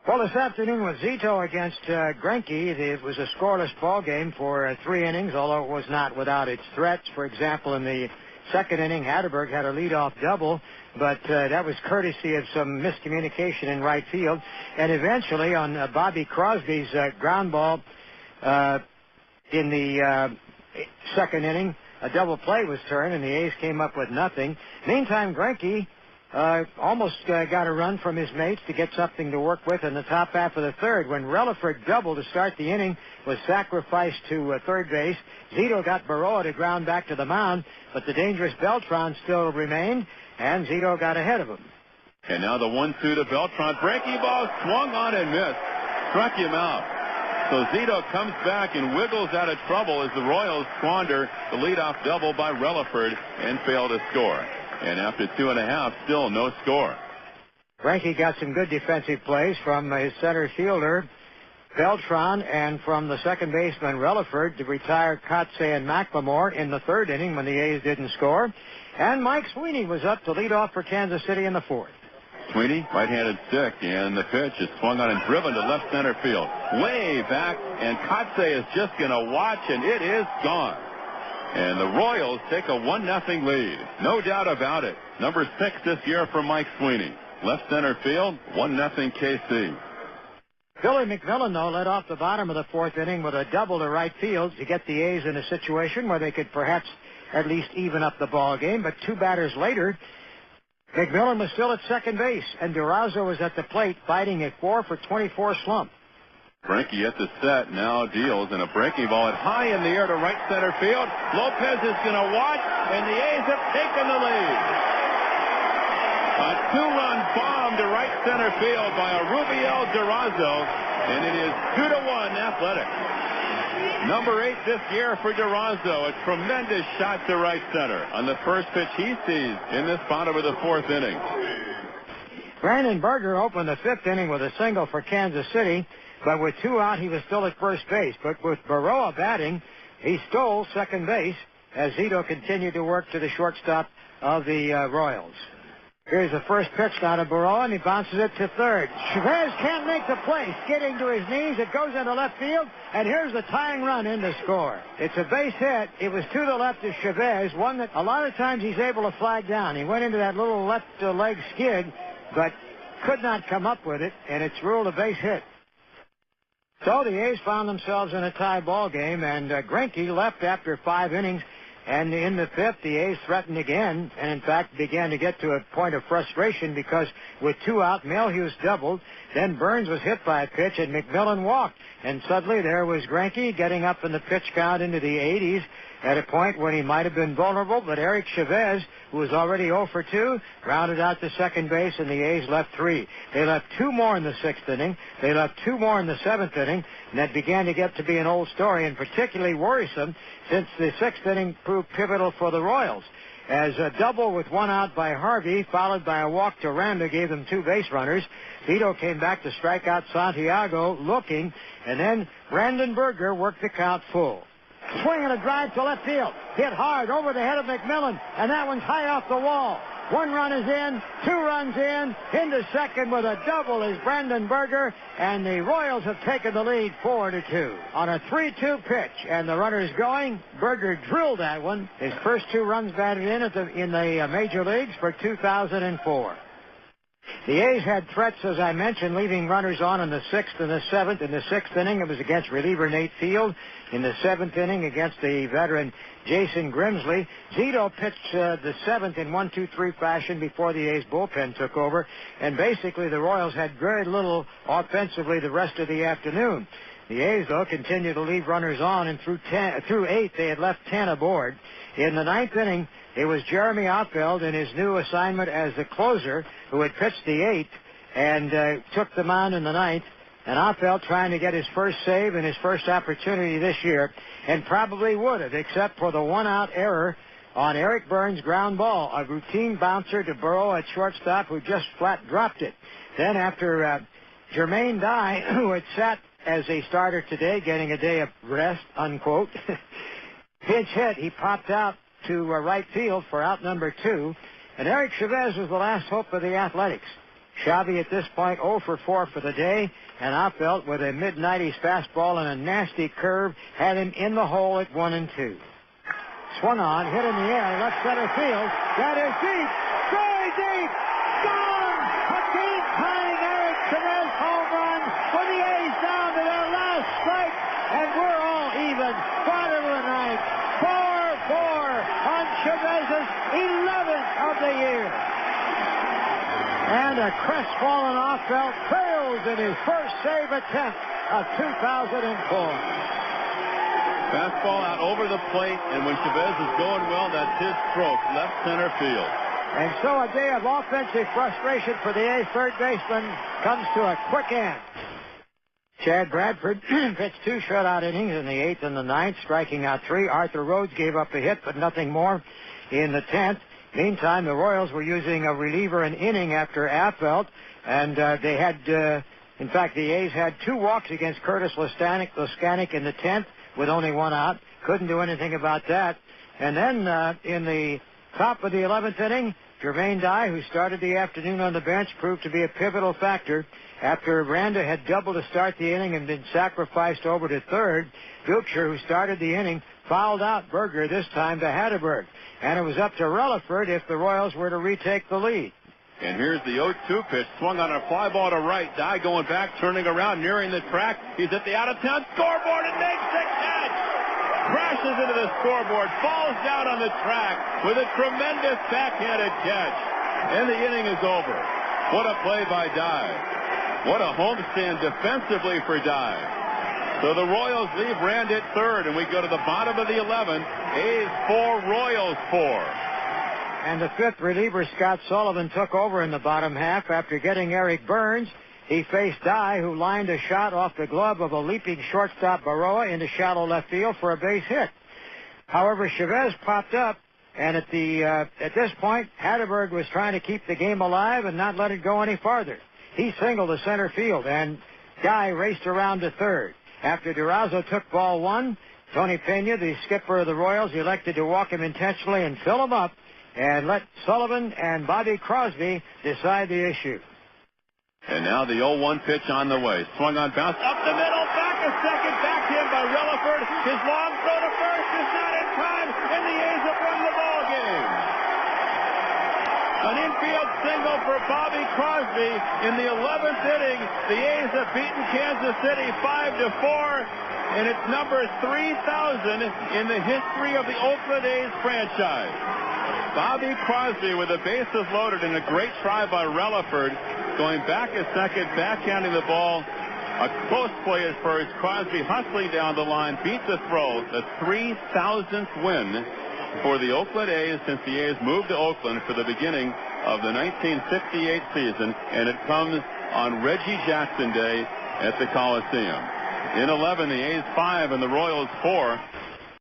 Well, this afternoon with Zito against Greinke, it was a scoreless ball game for 3 innings, although it was not without its threats. For example, in the second inning, Hatterberg had a leadoff double, but that was courtesy of some miscommunication in right field. And eventually, on Bobby Crosby's ground ball in the second inning, a double play was turned, and the A's came up with nothing. Meantime, Greinke almost got a run from his mates to get something to work with in the top half of the third. When Relaford doubled to start the inning, was sacrificed to third base. Zito got Baroa to ground back to the mound, but the dangerous Beltran still remained, and Zito got ahead of him. And now the 1-2 to Beltran. Breaking ball swung on and missed. Struck him out. So Zito comes back and wiggles out of trouble as the Royals squander the leadoff double by Relaford and fail to score. And after 2.5, still no score. Greinke got some good defensive plays from his center fielder, Beltran, and from the second baseman, Relaford, to retire Kotze and McLemore in the third inning when the A's didn't score. And Mike Sweeney was up to lead off for Kansas City in the fourth. Sweeney, right-handed stick, and the pitch is swung on and driven to left center field. Way back, and Kotze is just going to watch, and it is gone. And the Royals take a 1-0 lead. No doubt about it. Number 6 this year for Mike Sweeney. Left center field, 1-0 KC. Billy McMillan, though, led off the bottom of the fourth inning with a double to right field to get the A's in a situation where they could perhaps at least even up the ball game. But 2 batters later, McMillan was still at second base, and Durazo was at the plate fighting a 4-for-24 slump. Greinke at the set now deals, and a breaking ball at high in the air to right center field. Lopez is going to watch, and the A's have taken the lead. A 2-run bomb to right center field by a Rubiel Durazo, and it is 2-1 Athletics. Number 8 this year for Durazo. A tremendous shot to right center on the first pitch he sees in this bottom of the fourth inning. Brandon Berger opened the fifth inning with a single for Kansas City, but with 2 out, he was still at first base. But with Baroa batting, he stole second base as Zito continued to work to the shortstop of the Royals. Here's the first pitch now to Baroa, and he bounces it to third. Chavez can't make the play. Skidding to his knees, it goes into left field, and here's the tying run in to score. It's a base hit. It was to the left of Chavez, one that a lot of times he's able to flag down. He went into that little left leg skid, but could not come up with it, and it's ruled a base hit. So the A's found themselves in a tie ball game, and Greinke left after 5 innings. And in the fifth, the A's threatened again, and in fact began to get to a point of frustration because with 2 out, Melhuse doubled. Then Burns was hit by a pitch, and McMillan walked. And suddenly there was Greinke getting up in the pitch count into the 80s at a point when he might have been vulnerable. But Eric Chavez, who was already 0 for 2, grounded out to second base, and the A's left 3. They left 2 more in the 6th inning. They left 2 more in the 7th inning, and that began to get to be an old story, and particularly worrisome since the 6th inning proved pivotal for the Royals. As a double with 1 out by Harvey, followed by a walk to Randa, gave them 2 base runners. Zito came back to strike out Santiago, looking, and then Brandon Berger worked the count full. Swing and a drive to left field. Hit hard over the head of McMillan, and that one's high off the wall. 1 run is in, 2 runs in. Into second with a double is Brandon Berger, and the Royals have taken the lead 4-2. On a 3-2 pitch, and the runner's going. Berger drilled that one. His first 2 runs batted in the major leagues for 2004. The A's had threats, as I mentioned, leaving runners on in the 6th and the 7th. In the 6th inning, it was against reliever Nate Field. In the 7th inning, against the veteran Jason Grimsley. Zito pitched the 7th in 1-2-3 fashion before the A's bullpen took over. And basically, the Royals had very little offensively the rest of the afternoon. The A's, though, continued to leave runners on, and through 8, they had left 10 aboard. In the 9th inning, it was Jeremy Outfeld in his new assignment as the closer who had pitched the 8th and took the mound in the 9th. And Outfeld trying to get his first save and his first opportunity this year, and probably would have, except for the 1-out error on Eric Burns' ground ball, a routine bouncer to Burrow at shortstop who just flat dropped it. Then after Jermaine Dye, who had sat as a starter today, getting a day of rest, unquote, pinch hit, he popped out to right field for out number 2. And Eric Chavez was the last hope of the Athletics. Schaube at this point 0 for 4 for the day, and Affeldt with a mid-90s fastball and a nasty curve had him in the hole at 1-2. Swung on, hit in the air, left center field. That is deep, very deep, gone! A game-tying Eric Chavez home run with the A's down to their last strike, and we're all even. Bottom of the ninth, 4-4 on Chavez's 11th of the year. And a crestfallen Affeldt fails in his first save attempt of 2004. Fastball out over the plate, and when Chavez is going well, that's his stroke, left center field. And so a day of offensive frustration for the A's third baseman comes to a quick end. Chad Bradford pitched 2 shutout innings in the 8th and the 9th, striking out 3. Arthur Rhodes gave up a hit, but nothing more in the 10th. Meantime, the Royals were using a reliever an inning after Affeldt, and they had, in fact, the A's had 2 walks against Curtis Leskanic in the 10th with only 1 out. Couldn't do anything about that. And then in the top of the 11th inning, Jermaine Dye, who started the afternoon on the bench, proved to be a pivotal factor. After Randa had doubled to start the inning and been sacrificed over to third, Wilkshire, who started the inning, fouled out Berger, this time to Hatterberg. And it was up to Relaford if the Royals were to retake the lead. And here's the 0-2 pitch, swung on a fly ball to right. Dye going back, turning around, nearing the track. He's at the out-of-town scoreboard and makes the catch. Crashes into the scoreboard, falls down on the track with a tremendous backhanded catch. And the inning is over. What a play by Dye. What a homestand defensively for Dye. So the Royals leave Rand at third, and we go to the bottom of the 11th. A's 4, Royals 4. And the 5th reliever, Scott Sullivan, took over in the bottom half after getting Eric Burns. He faced Dye, who lined a shot off the glove of a leaping shortstop Baroa into shallow left field for a base hit. However, Chavez popped up, and at this point, Hatterberg was trying to keep the game alive and not let it go any farther. He singled to center field, and Dye raced around to third. After Durazo took ball 1, Tony Pena, the skipper of the Royals, elected to walk him intentionally and fill him up and let Sullivan and Bobby Crosby decide the issue. And now the 0-1 pitch on the way. Swung on, bounce up the middle, back a second, back in by Relaford. His long throw to first is not in time, and the A's have won the ball game. An infield single for Bobby Crosby in the 11th inning. The A's have beaten Kansas City 5-4, and it's number 3,000 in the history of the Oakland A's franchise. Bobby Crosby with the bases loaded and a great try by Relaford. Going back a second, backhanding the ball. A close play as far as Crosby hustling down the line, beat the throw. The 3,000th win for the Oakland A's since the A's moved to Oakland for the beginning of the 1968 season, and it comes on Reggie Jackson Day at the Coliseum. In 11, the A's 5 and the Royals 4.